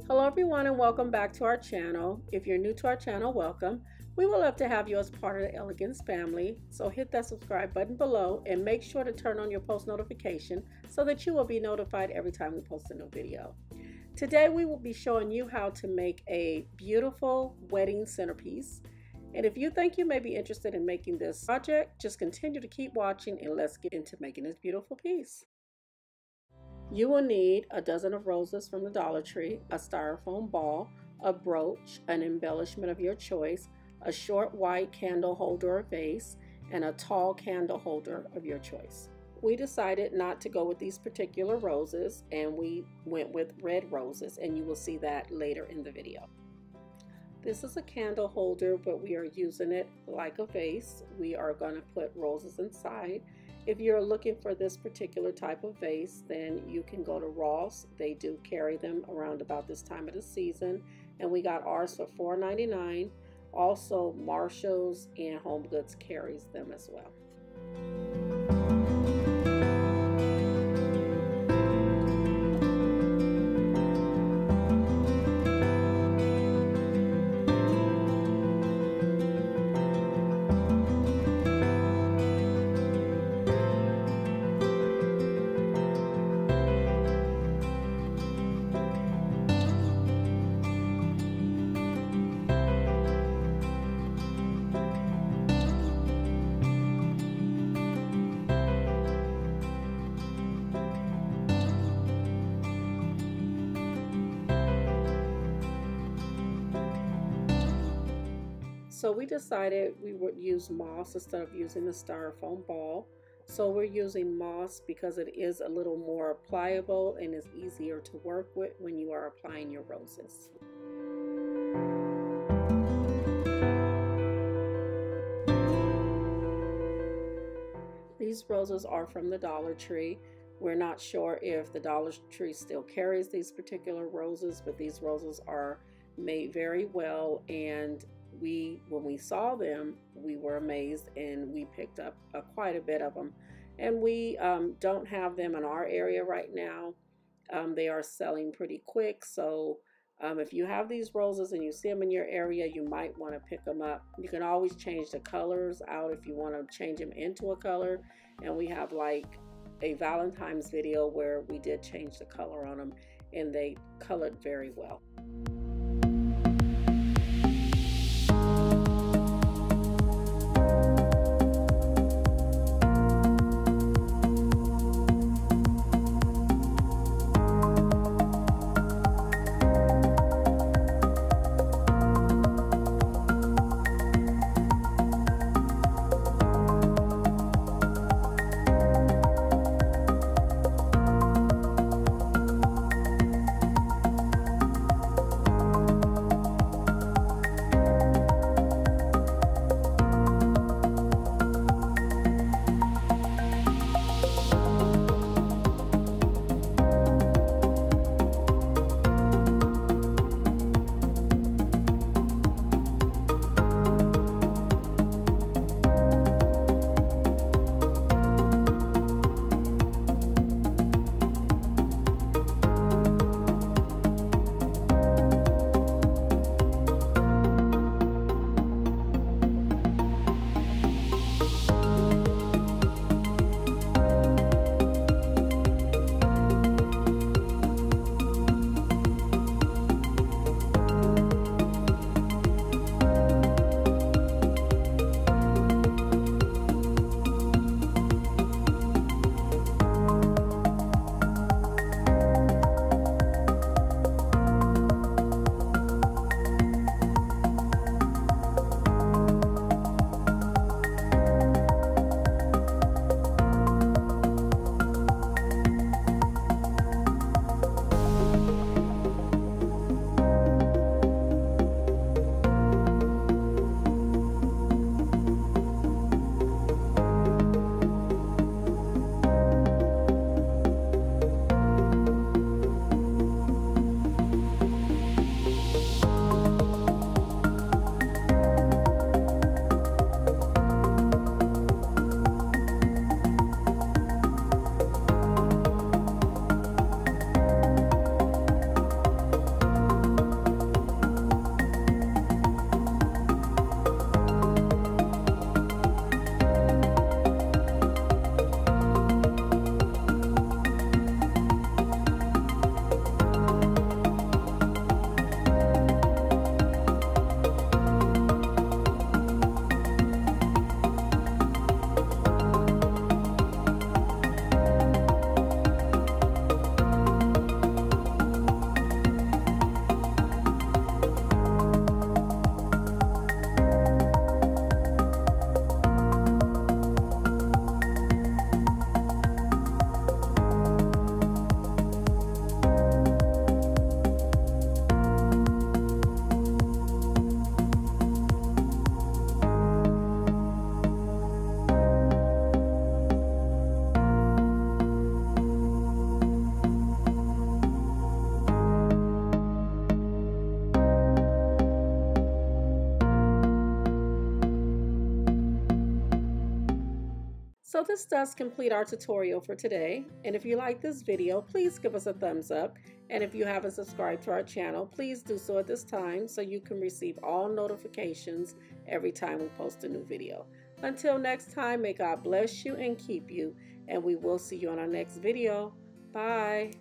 Hello everyone and welcome back to our channel. If you're new to our channel, welcome. We would love to have you as part of the Elegance family. So hit that subscribe button below and make sure to turn on your post notification so that you will be notified every time we post a new video. Today we will be showing you how to make a beautiful wedding centerpiece. And if you think you may be interested in making this project, just continue to keep watching and let's get into making this beautiful piece. You will need a dozen of roses from the Dollar Tree, a styrofoam ball, a brooch, an embellishment of your choice, a short white candle holder or vase, and a tall candle holder of your choice. We decided not to go with these particular roses and we went with red roses, and you will see that later in the video. This is a candle holder, but we are using it like a vase. We are going to put roses inside. If you're looking for this particular type of vase, then you can go to Ross. They do carry them around about this time of the season, and we got ours for $4.99. Also, Marshall's and Home Goods carries them as well. So we decided we would use moss instead of using the styrofoam ball. So we're using moss because it is a little more pliable and is easier to work with when you are applying your roses. These roses are from the Dollar Tree. We're not sure if the Dollar Tree still carries these particular roses, but these roses are made very well, and when we saw them, we were amazed and we picked up quite a bit of them. And we don't have them in our area right now. They are selling pretty quick, so if you have these roses and you see them in your area, you might want to pick them up. You can always change the colors out if you want to change them into a color, and we have like a Valentine's video where we did change the color on them and they colored very well. So this does complete our tutorial for today. And if you like this video, please give us a thumbs up. And if you haven't subscribed to our channel, please do so at this time so you can receive all notifications every time we post a new video. Until next time, may God bless you and keep you. And we will see you on our next video. Bye.